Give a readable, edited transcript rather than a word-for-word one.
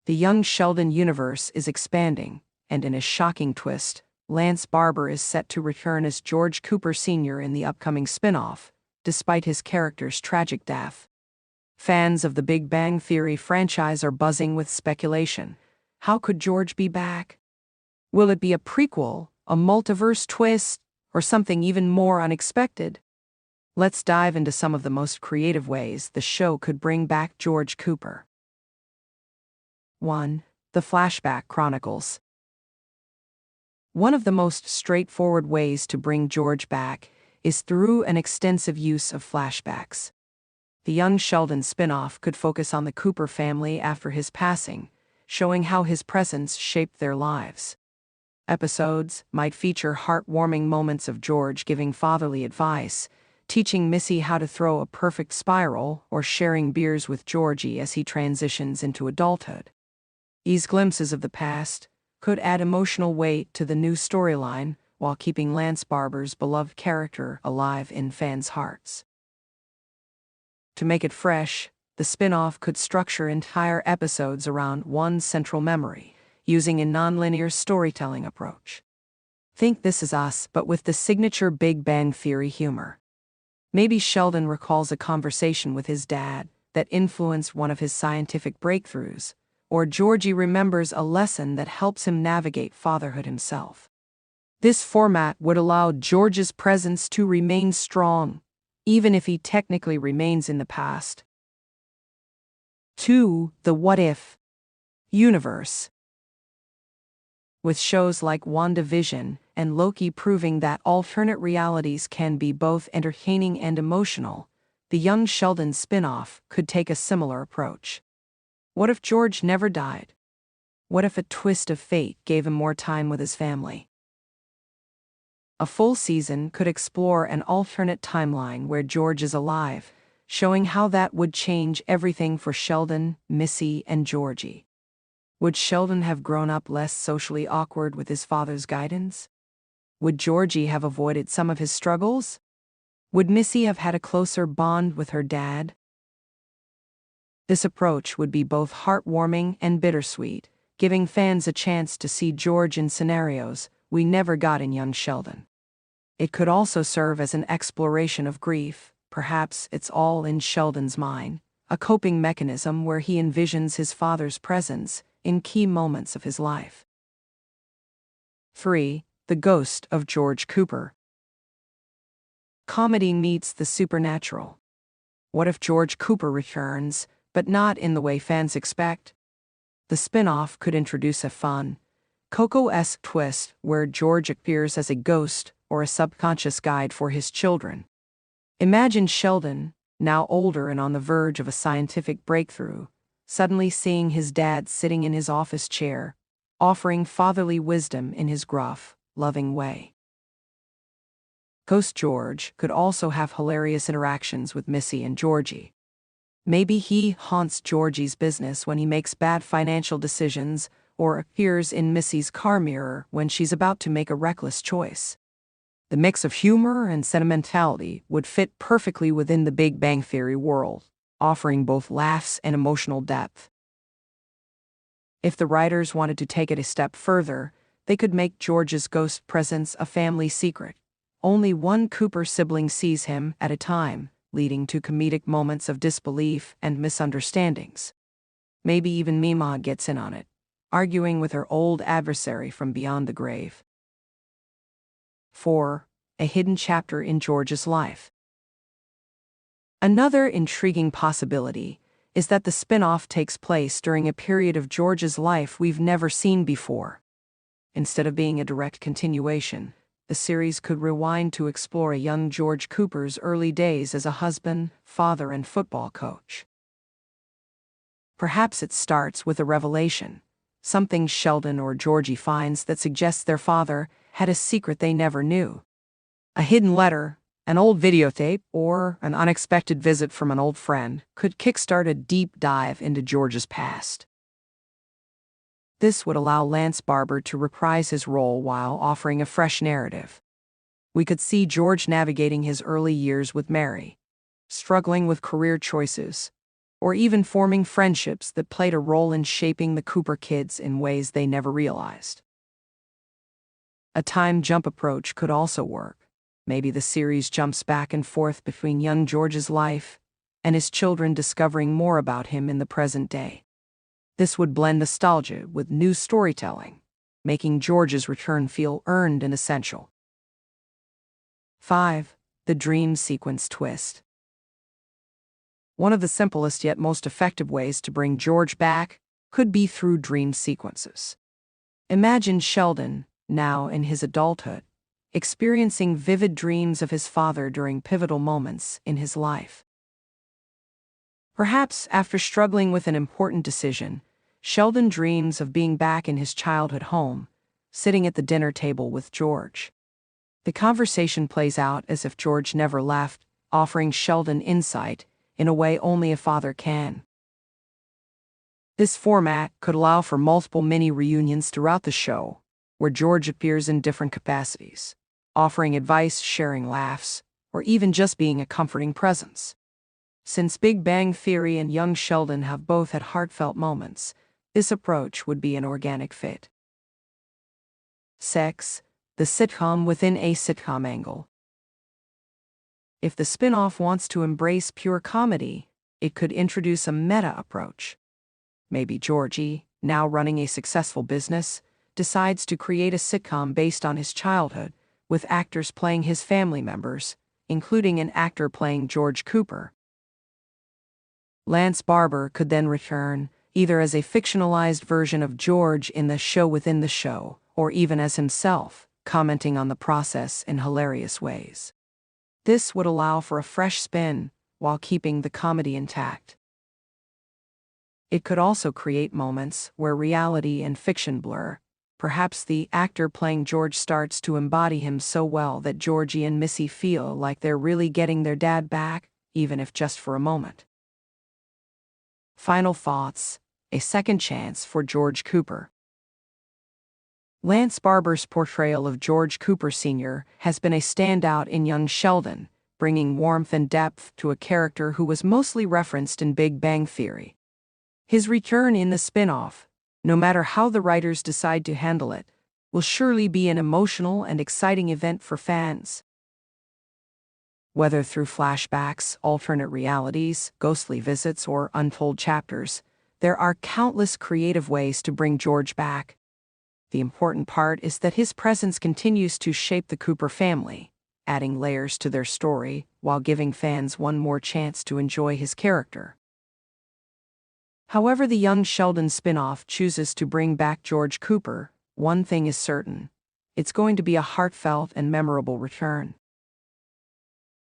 The young Sheldon universe is expanding, and in a shocking twist, Lance Barber is set to return as George Cooper Sr. in the upcoming spinoff, despite his character's tragic death. Fans of the Big Bang Theory franchise are buzzing with speculation. How could George be back? Will it be a prequel, a multiverse twist, or something even more unexpected? Let's dive into some of the most creative ways the show could bring back George Cooper. 1. The Flashback Chronicles. One of the most straightforward ways to bring George back is through an extensive use of flashbacks. The young Sheldon spinoff could focus on the Cooper family after his passing, showing how his presence shaped their lives. Episodes might feature heartwarming moments of George giving fatherly advice, teaching Missy how to throw a perfect spiral, or sharing beers with Georgie as he transitions into adulthood. These glimpses of the past could add emotional weight to the new storyline while keeping Lance Barber's beloved character alive in fans' hearts. To make it fresh, the spin-off could structure entire episodes around one central memory, using a nonlinear storytelling approach. Think This Is Us, but with the signature Big Bang Theory humor. Maybe Sheldon recalls a conversation with his dad that influenced one of his scientific breakthroughs, or Georgie remembers a lesson that helps him navigate fatherhood himself. This format would allow George's presence to remain strong, even if he technically remains in the past. 2. The What If universe. With shows like WandaVision and Loki proving that alternate realities can be both entertaining and emotional, the young Sheldon spin-off could take a similar approach. What if George never died? What if a twist of fate gave him more time with his family? A full season could explore an alternate timeline where George is alive, showing how that would change everything for Sheldon, Missy, and Georgie. Would Sheldon have grown up less socially awkward with his father's guidance? Would Georgie have avoided some of his struggles? Would Missy have had a closer bond with her dad? This approach would be both heartwarming and bittersweet, giving fans a chance to see George in scenarios we never got in young Sheldon. It could also serve as an exploration of grief, perhaps it's all in Sheldon's mind, a coping mechanism where he envisions his father's presence in key moments of his life. 3. The Ghost of George Cooper. Comedy meets the supernatural. What if George Cooper returns, but not in the way fans expect? The spin-off could introduce a fun, Coco-esque twist where George appears as a ghost or a subconscious guide for his children. Imagine Sheldon, now older and on the verge of a scientific breakthrough, suddenly seeing his dad sitting in his office chair, offering fatherly wisdom in his gruff, loving way. Ghost George could also have hilarious interactions with Missy and Georgie. Maybe he haunts Georgie's business when he makes bad financial decisions or appears in Missy's car mirror when she's about to make a reckless choice. The mix of humor and sentimentality would fit perfectly within the Big Bang Theory world, offering both laughs and emotional depth. If the writers wanted to take it a step further, they could make George's ghost presence a family secret. Only one Cooper sibling sees him at a time, leading to comedic moments of disbelief and misunderstandings. Maybe even Mima gets in on it, arguing with her old adversary from beyond the grave. 4. A hidden chapter in George's life. Another intriguing possibility is that the spin-off takes place during a period of George's life we've never seen before. Instead of being a direct continuation, the series could rewind to explore a young George Cooper's early days as a husband, father, and football coach. Perhaps it starts with a revelation, something Sheldon or Georgie finds that suggests their father had a secret they never knew. A hidden letter, an old videotape, or an unexpected visit from an old friend could kickstart a deep dive into George's past. This would allow Lance Barber to reprise his role while offering a fresh narrative. We could see George navigating his early years with Mary, struggling with career choices, or even forming friendships that played a role in shaping the Cooper kids in ways they never realized. A time jump approach could also work. Maybe the series jumps back and forth between young George's life and his children discovering more about him in the present day. This would blend nostalgia with new storytelling, making George's return feel earned and essential. 5. The dream sequence twist. One of the simplest yet most effective ways to bring George back could be through dream sequences. Imagine Sheldon, now in his adulthood, experiencing vivid dreams of his father during pivotal moments in his life. Perhaps after struggling with an important decision, Sheldon dreams of being back in his childhood home, sitting at the dinner table with George. The conversation plays out as if George never left, offering Sheldon insight in a way only a father can. This format could allow for multiple mini-reunions throughout the show, where George appears in different capacities, offering advice, sharing laughs, or even just being a comforting presence. Since Big Bang Theory and young Sheldon have both had heartfelt moments, this approach would be an organic fit. 6. The sitcom within a sitcom angle. If the spin-off wants to embrace pure comedy, it could introduce a meta approach. Maybe Georgie, now running a successful business, decides to create a sitcom based on his childhood, with actors playing his family members, including an actor playing George Cooper. Lance Barber could then return, either as a fictionalized version of George in the show within the show, or even as himself, commenting on the process in hilarious ways. This would allow for a fresh spin, while keeping the comedy intact. It could also create moments where reality and fiction blur. Perhaps the actor playing George starts to embody him so well that Georgie and Missy feel like they're really getting their dad back, even if just for a moment. Final thoughts: a second chance for George Cooper. Lance Barber's portrayal of George Cooper Sr. has been a standout in young Sheldon, bringing warmth and depth to a character who was mostly referenced in Big Bang Theory. His return in the spin-off, no matter how the writers decide to handle it, will surely be an emotional and exciting event for fans. Whether through flashbacks, alternate realities, ghostly visits, or untold chapters, there are countless creative ways to bring George back. The important part is that his presence continues to shape the Cooper family, adding layers to their story while giving fans one more chance to enjoy his character. However the young Sheldon spin-off chooses to bring back George Cooper, one thing is certain: it's going to be a heartfelt and memorable return.